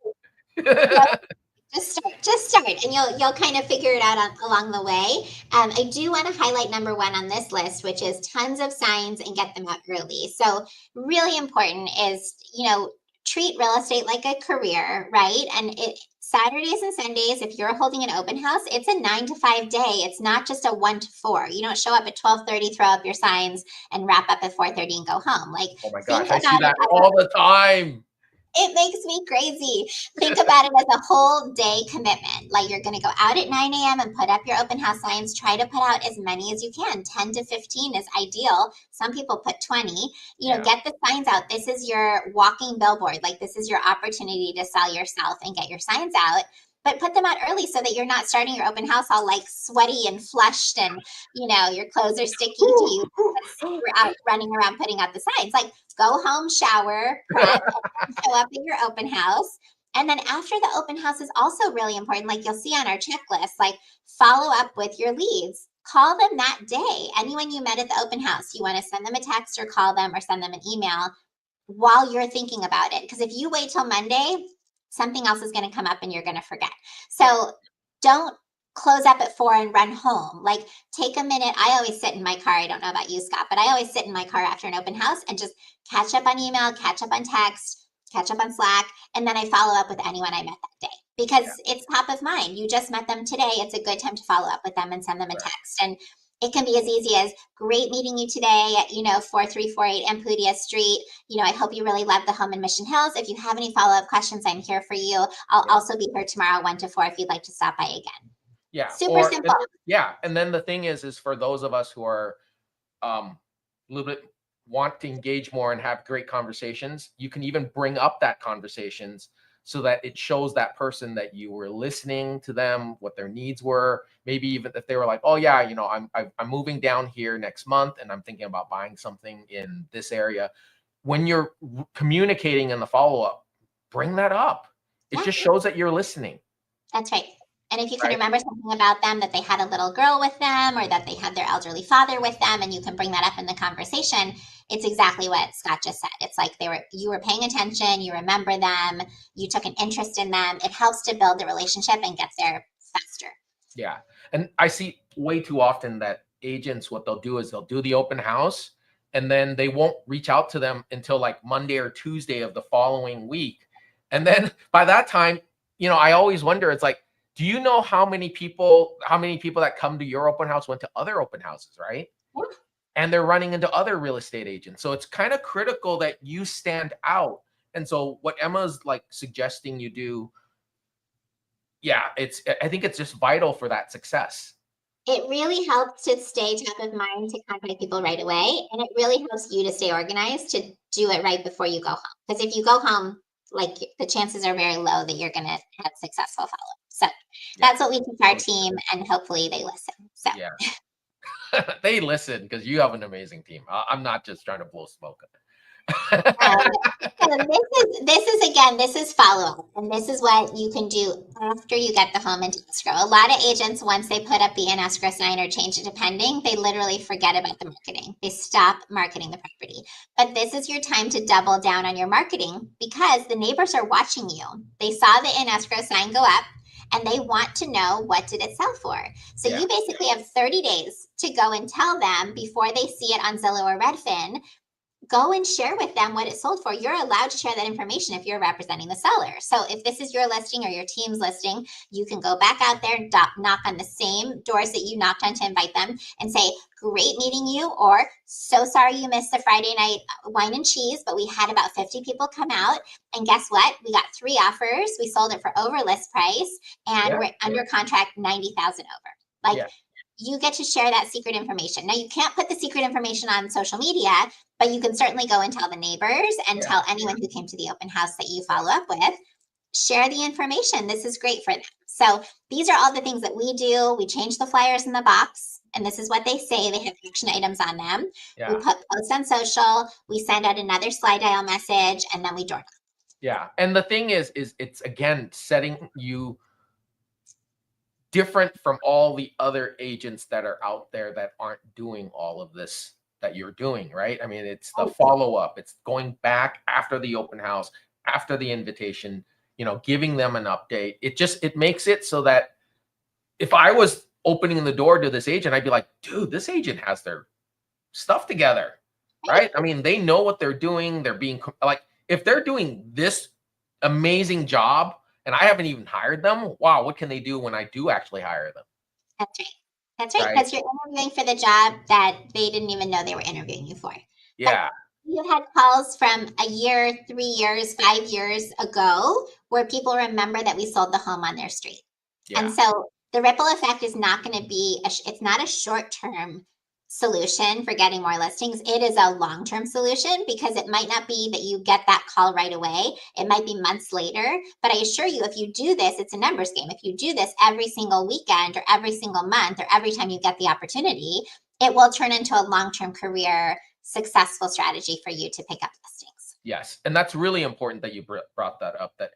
Just start and you'll kind of figure it out along the way. I do want to highlight number 1 on this list, which is tons of signs and get them out early. So really important is, treat real estate like a career, right? And Saturdays and Sundays, if you're holding an open house, it's a 9 to 5 day. It's not just a 1 to 4. You don't show up at 12:30, throw up your signs, and wrap up at 4:30 and go home. Like, oh my gosh, I see that all the time. It makes me crazy. Think about it as a whole day commitment. Like, you're going to go out at 9 a.m. and put up your open house signs. Try to put out as many as you can. 10 to 15 is ideal. Some people put 20. Get the signs out. This is your walking billboard. Like, this is your opportunity to sell yourself and get your signs out. But put them out early so that you're not starting your open house all like sweaty and flushed and, your clothes are sticky to you. You're out running around putting out the signs. Like, go home, shower, prep, and show up at your open house. And then after the open house is also really important. Like, you'll see on our checklist, like, follow up with your leads. Call them that day. Anyone you met at the open house, you want to send them a text or call them or send them an email while you're thinking about it. Because if you wait till Monday, something else is going to come up and you're going to forget. So don't close up at 4 and run home. Like, take a minute. I always sit in my car. I don't know about you, Scott, but I always sit in my car after an open house and just catch up on email, catch up on text, catch up on Slack. And then I follow up with anyone I met that day because it's top of mind. You just met them today. It's a good time to follow up with them and send them a text. And it can be as easy as, great meeting you today at, 4348 Ampudia Street. I hope you really love the home in Mission Hills. If you have any follow-up questions, I'm here for you. I'll also be here tomorrow 1 to 4 if you'd like to stop by again. Yeah. Super simple. And then the thing is for those of us who are a little bit want to engage more and have great conversations, you can even bring up that conversations so that it shows that person that you were listening to them, what their needs were. Maybe even if they were like, oh yeah, I'm moving down here next month and I'm thinking about buying something in this area. When you're communicating in the follow-up, bring that up. It just shows that you're listening. That's right. And if you can remember something about them, that they had a little girl with them or that they had their elderly father with them, and you can bring that up in the conversation, it's exactly what Scott just said. It's like you were paying attention, you remember them, you took an interest in them. It helps to build the relationship and get there faster. Yeah. And I see way too often that agents, what they'll do is they'll do the open house and then they won't reach out to them until like Monday or Tuesday of the following week. And then by that time, I always wonder, it's like, do you know how many people that come to your open house went to other open houses, right? And they're running into other real estate agents. So it's kind of critical that you stand out. And so what Emma's like suggesting you do, yeah, I think it's just vital for that success. It really helps to stay top of mind to contact people right away. And it really helps you to stay organized to do it right before you go home. Because if you go home, like the chances are very low that you're going to have successful follow-up. So that's what we teach our team, and hopefully they listen. So Yeah. They listen because you have an amazing team. I'm not just trying to blow smoke. So this is follow-up, and this is what you can do after you get the home into escrow. A lot of agents, once they put up the in escrow sign or change it to pending, they literally forget about the marketing. They stop marketing the property. But this is your time to double down on your marketing, because the neighbors are watching you. They saw the in escrow sign go up, and they want to know, what did it sell for? So you basically have 30 days to go and tell them before they see it on Zillow or Redfin. Go and share with them what it sold for. You're allowed to share that information if you're representing the seller. So if this is your listing or your team's listing, you can go back out there and knock on the same doors that you knocked on to invite them and say, great meeting you, or so sorry you missed the Friday night wine and cheese, but we had about 50 people come out. And guess what? We got 3 offers. We sold it for over list price, and we're under contract 90,000 over. Like, you get to share that secret information. Now, you can't put the secret information on social media, but you can certainly go and tell the neighbors and tell anyone who came to the open house that you follow up with. Share the information. This is great for them. So these are all the things that we do. We change the flyers in the box, and this is what they say. They have action items on them. We put posts on social. We send out another slide dial message, and then we door knock. Yeah. And the thing is it's, again, setting you different from all the other agents that are out there that aren't doing all of this that you're doing, right? I mean, it's the follow-up. It's going back after the open house, after the invitation, giving them an update. It makes it so that if I was opening the door to this agent, I'd be like, dude, this agent has their stuff together, right? I mean, they know what they're doing. They're being like, if they're doing this amazing job and I haven't even hired them, wow, what can they do when I do actually hire them? That's right. That's right. Because you're interviewing for the job that they didn't even know they were interviewing you for. Yeah. But you had calls from a year, 3 years, 5 years ago where people remember that we sold the home on their street. Yeah. And so the ripple effect is not going to be, it's not a short-term solution for getting more listings. It is a long-term solution, because it might not be that you get that call right away. It might be months later. But I assure you, if you do this, it's a numbers game. If you do this every single weekend or every single month or every time you get the opportunity, it will turn into a long-term career successful strategy for you to pick up listings. Yes. And that's really important that you brought that up, that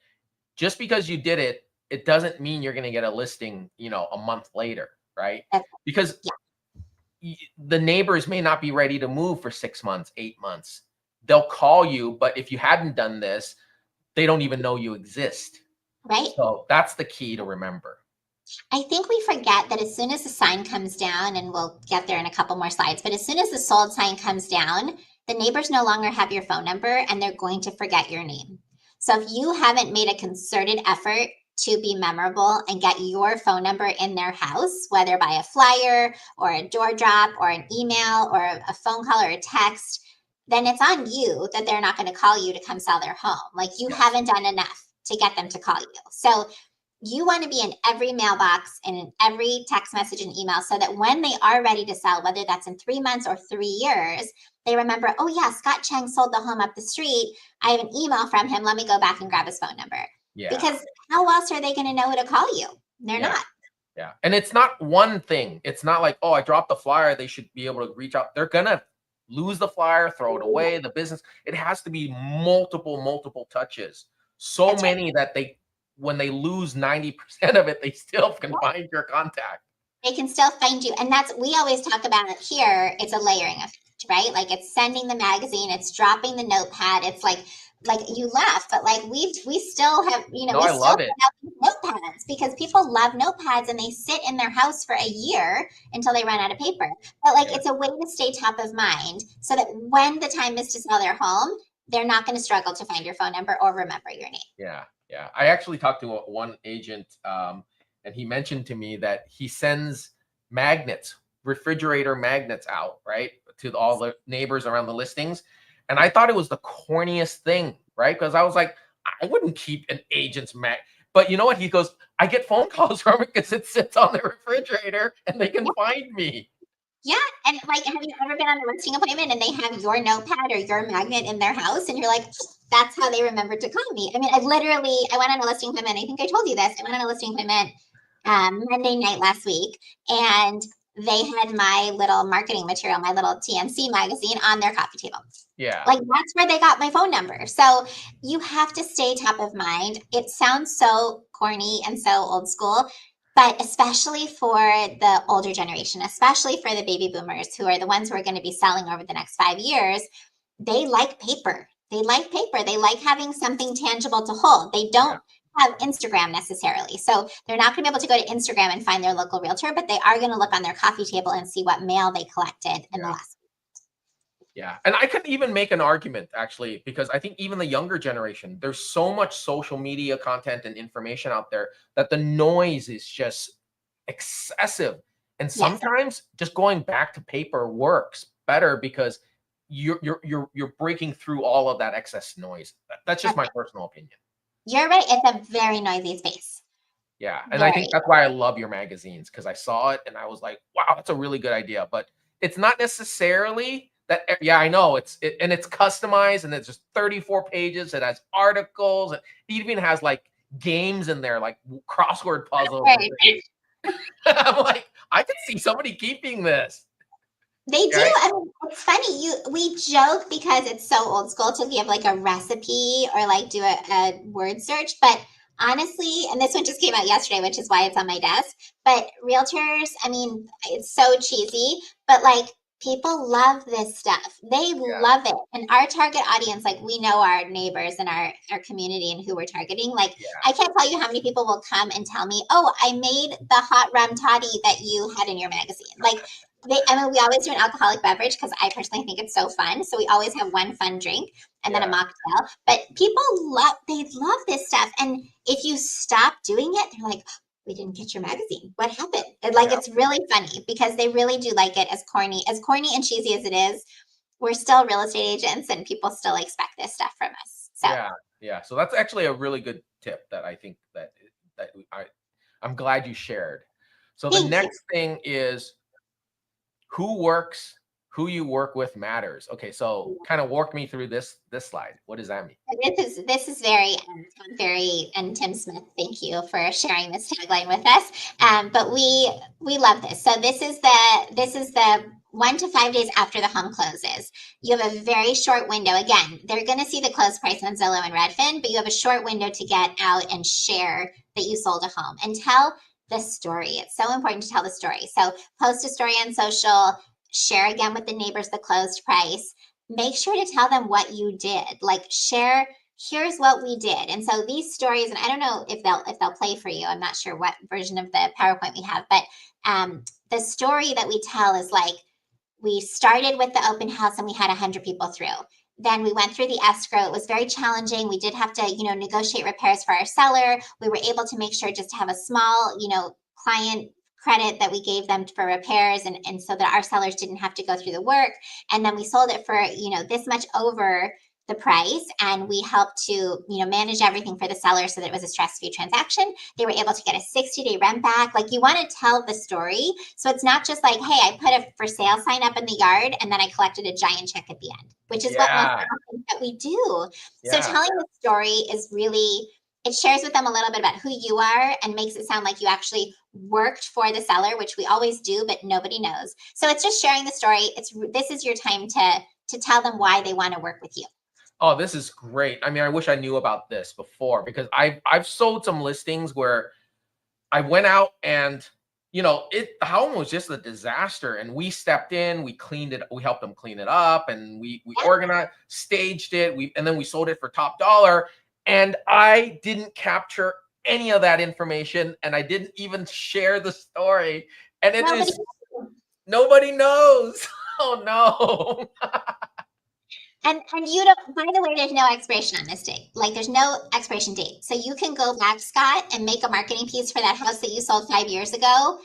just because you did it, it doesn't mean you're going to get a listing, a month later, right? Because the neighbors may not be ready to move for 6 months, 8 months. They'll call you, but if you hadn't done this, they don't even know you exist. Right. So that's the key to remember. I think we forget that as soon as the sign comes down, and we'll get there in a couple more slides, but as soon as the sold sign comes down, the neighbors no longer have your phone number, and they're going to forget your name. So if you haven't made a concerted effort to be memorable and get your phone number in their house, whether by a flyer or a door drop or an email or a phone call or a text, then it's on you that they're not going to call you to come sell their home. Like, you haven't done enough to get them to call you. So you want to be in every mailbox and in every text message and email, so that when they are ready to sell, whether that's in 3 months or 3 years, they remember, oh yeah, Scott Cheng sold the home up the street. I have an email from him. Let me go back and grab his phone number. Yeah. Because how else are they going to know who to call you? They're not. Yeah. And it's not one thing. It's not like, oh, I dropped the flyer, they should be able to reach out. They're going to lose the flyer, throw it away, the business. It has to be multiple touches. So that's many that when they lose 90% of it, they still can find your contact. They can still find you. And we always talk about it here. It's a layering effect, right? Like, it's sending the magazine, it's dropping the notepad. It's like you laugh, but like we still have, I love it. Notepads, because people love notepads, and they sit in their house for a year until they run out of paper. But it's a way to stay top of mind, so that when the time is to sell their home, they're not going to struggle to find your phone number or remember your name. Yeah. Yeah, I actually talked to one agent, and he mentioned to me that he sends magnets, refrigerator magnets out, right, to all the neighbors around the listings. And I thought it was the corniest thing, right? Because I was like, I wouldn't keep an agent's mag. But you know what? He goes, I get phone calls from it because it sits on the refrigerator and they can find me. Yeah, and like, have you ever been on a listing appointment and they have your notepad or your magnet in their house, and you're like, that's how they remembered to call me. I mean, I went on a listing appointment. I think I told you this. I went on a listing appointment Monday night last week, and they had my little marketing material, my little TNC magazine on their coffee table. Yeah. Like, that's where they got my phone number. So you have to stay top of mind. It sounds so corny and so old school, but especially for the older generation, especially for the baby boomers who are the ones who are going to be selling over the next 5 years, they like paper. They like paper. They like having something tangible to hold. They don't have Instagram necessarily. So they're not going to be able to go to Instagram and find their local realtor, but they are going to look on their coffee table and see what mail they collected in the last. Yeah. And I could even make an argument actually, because I think even the younger generation, there's so much social media content and information out there that the noise is just excessive. And sometimes just going back to paper works better because you're breaking through all of that excess noise. That's just my personal opinion. You're right. It's a very noisy space. Yeah. And I think that's why I love your magazines, because I saw it and I was like, wow, that's a really good idea. But it's not necessarily that. Yeah, I know and it's customized and it's just 34 pages. It has articles. It even has like games in there, like crossword puzzles. I'm like, I could see somebody keeping this. They do. I mean, it's funny. We joke because it's so old school to give like a recipe or like do a word search. But honestly, and this one just came out yesterday, which is why it's on my desk. But realtors, I mean, it's so cheesy, but like people love this stuff. They love it. And our target audience, like we know our neighbors and our community and who we're targeting. Like I can't tell you how many people will come and tell me, oh, I made the hot rum toddy that you had in your magazine. Like I mean, we always do an alcoholic beverage because I personally think it's so fun. So we always have one fun drink and then a mocktail. But people they love this stuff. And if you stop doing it, they're like, we didn't get your magazine. What happened? And like, it's really funny because they really do like it as corny and cheesy as it is. We're still real estate agents and people still expect this stuff from us. So yeah. So that's actually a really good tip that I think that I'm glad you shared. So the next thing is who you work with matters. Okay, so kind of walk me through this slide. What does that mean? This is very and Tim Smith, thank you for sharing this tagline with us. But we love this. So this is the 1 to 5 days after the home closes. You have a very short window. Again, they're going to see the close price on Zillow and Redfin, but you have a short window to get out and share that you sold a home and tell the story. It's so important to tell the story. So post a story on social, share again with the neighbors the closed price. Make sure to tell them what you did. Like share, here's what we did. And so these stories, and I don't know if they'll play for you. I'm not sure what version of the PowerPoint we have, but the story that we tell is like, we started with the open house and we had 100 people through. Then we went through the escrow. It was very challenging. We did have to, negotiate repairs for our seller. We were able to make sure just to have a small, client credit that we gave them for repairs and so that our sellers didn't have to go through the work. And then we sold it for, this much over the price, and we helped to manage everything for the seller so that it was a stress-free transaction. They were able to get a 60-day rent back. Like, you want to tell the story, so it's not just like, hey, I put a for sale sign up in the yard and then I collected a giant check at the end, which is what most often that we do. So telling the story is really, it shares with them a little bit about who you are and makes it sound like you actually worked for the seller, which we always do, but nobody knows. So it's just sharing the story. This is your time to tell them why they want to work with you. Oh, this is great. I mean, I wish I knew about this before, because I've sold some listings where I went out and, the home was just a disaster, and we stepped in, we cleaned it, we helped them clean it up, and we organized, staged it, and then we sold it for top dollar, and I didn't capture any of that information, and I didn't even share the story, and nobody knows. Oh no. And you don't, by the way, there's no expiration on this date. Like there's no expiration date. So you can go back, Scott, and make a marketing piece for that house that you sold 5 years ago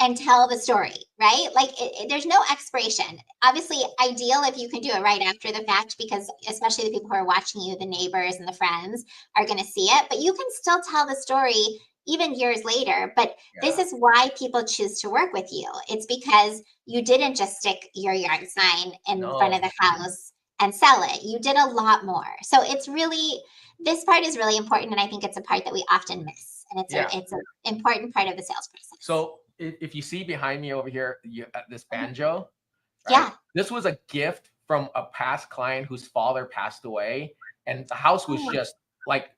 and tell the story, right? Like there's no expiration. Obviously, ideal if you can do it right after the fact, because especially the people who are watching you, the neighbors and the friends, are going to see it. But you can still tell the story even years later. But this is why people choose to work with you. It's because you didn't just stick your yard sign in front of the house and sell it. You did a lot more. So it's really, this part is really important. And I think it's a part that we often miss. And it's an important part of the sales process. So if you see behind me over here, this banjo, right? Yeah. This was a gift from a past client whose father passed away. And the house was just like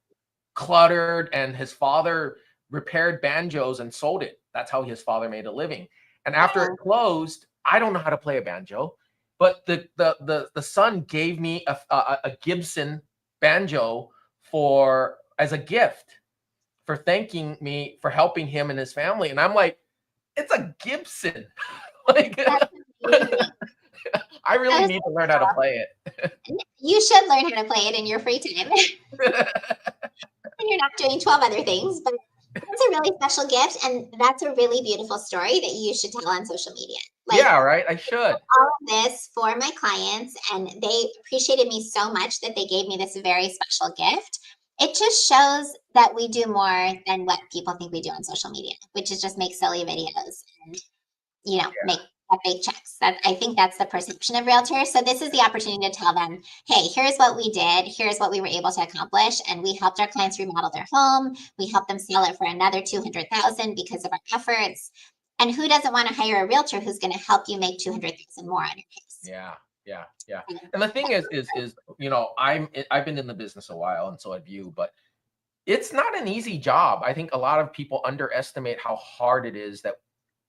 cluttered, and his father repaired banjos and sold it. That's how his father made a living. And after it closed, I don't know how to play a banjo, but the son gave me a Gibson banjo as a gift for thanking me for helping him and his family. And I'm like, it's a Gibson. Like, I really need to learn how to play it. You should learn how to play it in your free time. And you're not doing 12 other things, but that's a really special gift. And that's a really beautiful story that you should tell on social media. Like, yeah, right. I should. All of this for my clients, and they appreciated me so much that they gave me this very special gift. It just shows that we do more than what people think we do on social media, which is just make silly videos and, make big checks. I think that's the perception of realtors. So this is the opportunity to tell them, hey, here's what we did. Here's what we were able to accomplish. And we helped our clients remodel their home. We helped them sell it for another $200,000 because of our efforts. And who doesn't want to hire a realtor who's going to help you make $200,000 more on your case? Yeah. And the thing is, I've been in the business a while, and so have you, but it's not an easy job. I think a lot of people underestimate how hard it is that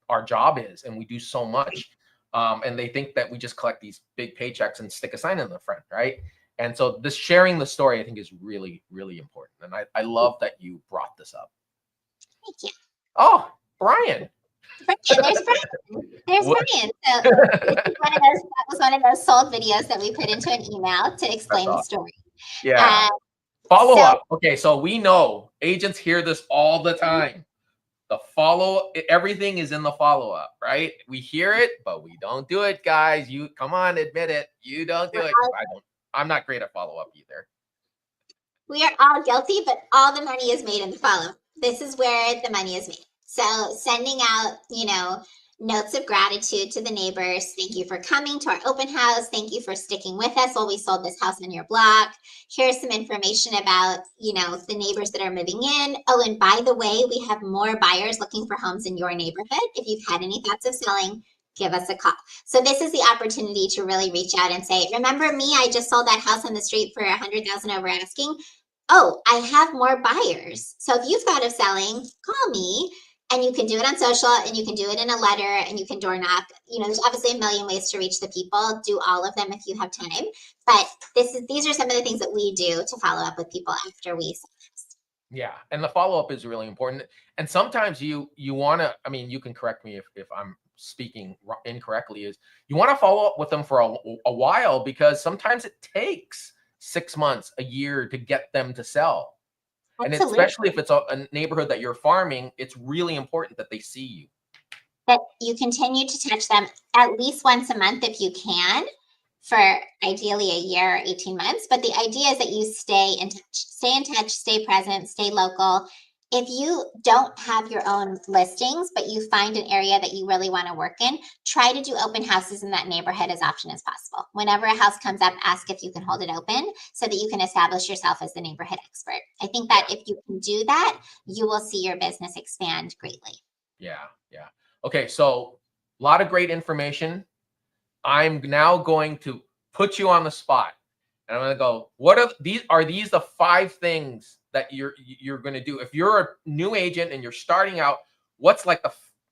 our job is, and we do so much. And they think that we just collect these big paychecks and stick a sign in the front, right? And so this sharing the story, I think, is really, really important. And I love that you brought this up. Thank you. Oh, Brian. There's Brian. There's Brian. So that was one of those sold videos that we put into an email to explain the story. Yeah. Follow up. Okay, so we know agents hear this all the time. Everything is in the follow-up, right? We hear it, but we don't do it, guys. You come on, admit it. You don't do it. I'm not great at follow-up either. We are all guilty, but all the money is made in the follow-up. This is where the money is made. So sending out, notes of gratitude to the neighbors. Thank you for coming to our open house. Thank you for sticking with us while we sold this house on your block. Here's some information about, the neighbors that are moving in. Oh, and by the way, we have more buyers looking for homes in your neighborhood. If you've had any thoughts of selling, give us a call. So this is the opportunity to really reach out and say, remember me? I just sold that house on the street for $100,000 over asking. Oh, I have more buyers. So if you've thought of selling, call me. And you can do it on social, and you can do it in a letter, and you can door knock. There's obviously a million ways to reach the people. Do all of them if you have time. But these are some of the things that we do to follow up with people after we sell this. Yeah, and the follow-up is really important. And sometimes you want to, you can correct me if I'm speaking incorrectly, is you want to follow up with them for a while, because sometimes it takes 6 months, a year to get them to sell. Absolutely. And especially if it's a neighborhood that you're farming, it's really important that they see you. That you continue to touch them at least once a month if you can, for ideally a year or 18 months. But the idea is that you stay in touch, stay present, stay local. If you don't have your own listings, but you find an area that you really want to work in, try to do open houses in that neighborhood as often as possible. Whenever a house comes up, ask if you can hold it open so that you can establish yourself as the neighborhood expert. I think that if you can do that, you will see your business expand greatly. Yeah. Okay, so a lot of great information. I'm now going to put you on the spot. And I'm going to go, what are these? Are these the 5 things that you're going to do? If you're a new agent and you're starting out, what's like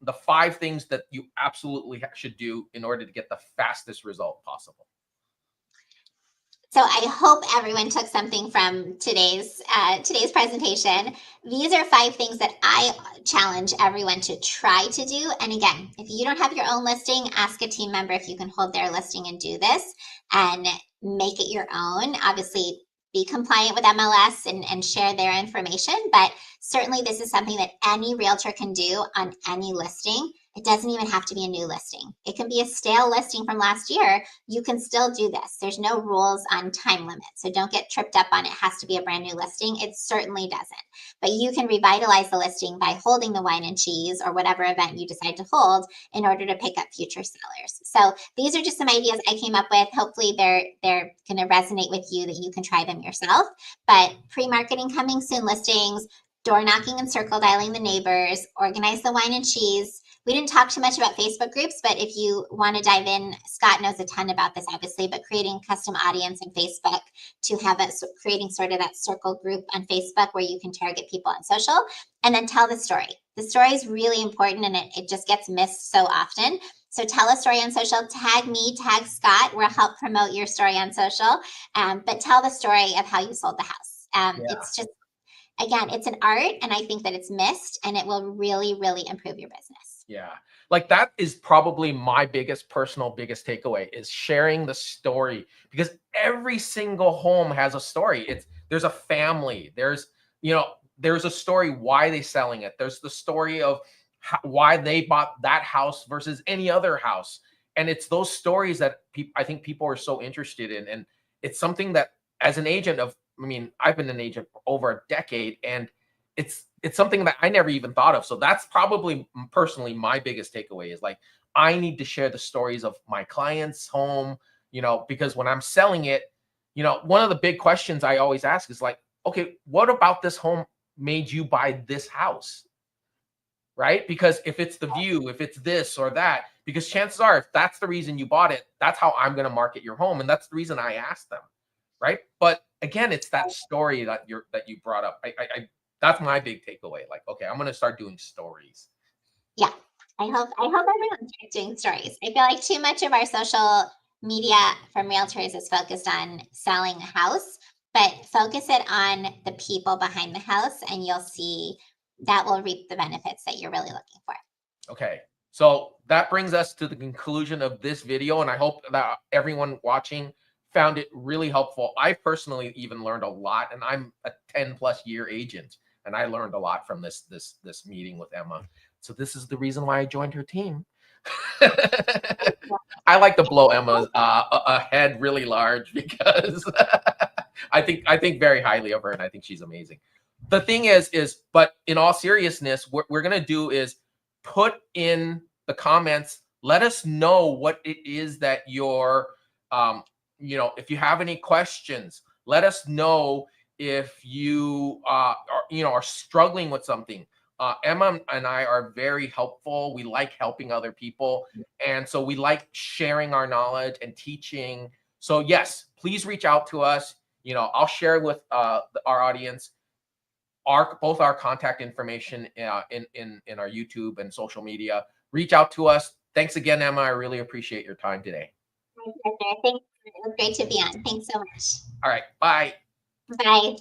the 5 things that you absolutely should do in order to get the fastest result possible? So I hope everyone took something from today's presentation. These are 5 things that I challenge everyone to try to do. And again, if you don't have your own listing, ask a team member if you can hold their listing and do this. And make it your own. Obviously, be compliant with MLS and share their information, but certainly this is something that any realtor can do on any listing. It doesn't even have to be a new listing. It can be a stale listing from last year. You can still do this. There's no rules on time limit. So don't get tripped up on it has to be a brand new listing. It certainly doesn't. But you can revitalize the listing by holding the wine and cheese or whatever event you decide to hold in order to pick up future sellers. So these are just some ideas I came up with. Hopefully they're going to resonate with you, that you can try them yourself. But pre-marketing coming soon listings, door knocking and circle dialing the neighbors, organize the wine and cheese. We didn't talk too much about Facebook groups, but if you want to dive in, Scott knows a ton about this, obviously, but creating custom audience in Facebook to have it, so creating sort of that circle group on Facebook where you can target people on social, and then tell the story. The story is really important, and it just gets missed so often. So tell a story on social, tag me, tag Scott. We'll help promote your story on social, but tell the story of how you sold the house. It's just, again, it's an art, and I think that it's missed, and it will really, really improve your business. Yeah. Like that is probably my biggest takeaway is sharing the story, because every single home has a story. There's a family. There's a story why they're selling it. There's the story of why they bought that house versus any other house. And it's those stories that I think people are so interested in. And it's something that as an agent I've been an agent for over a decade, and it's something that I never even thought of. So that's probably personally my biggest takeaway is like, I need to share the stories of my client's home, because when I'm selling it, one of the big questions I always ask is like, okay, what about this home made you buy this house? Right? Because if it's the view, if it's this or that, because chances are, if that's the reason you bought it, that's how I'm going to market your home. And that's the reason I asked them. Right. But again, it's that story that you brought up. That's my big takeaway. Like, okay, I'm going to start doing stories. Yeah. I hope everyone starts doing stories. I feel like too much of our social media from realtors is focused on selling a house, but focus it on the people behind the house, and you'll see that will reap the benefits that you're really looking for. Okay. So that brings us to the conclusion of this video. And I hope that everyone watching found it really helpful. I personally even learned a lot, and I'm a 10+ year agent, and I learned a lot from this meeting with Emma. So this is the reason why I joined her team. I like to blow Emma's head really large, because I think very highly of her, and I think she's amazing. The thing is, but in all seriousness, what we're going to do is put in the comments, let us know what it is that you're, if you have any questions, let us know. If you are struggling with something, Emma and I are very helpful. We like helping other people, and so we like sharing our knowledge and teaching. So yes, please reach out to us. I'll share with our audience both our contact information in our YouTube and social media. Reach out to us. Thanks again, Emma. I really appreciate your time today. My pleasure. Thanks. It was great to be on. Thanks so much. All right. Bye. Bye.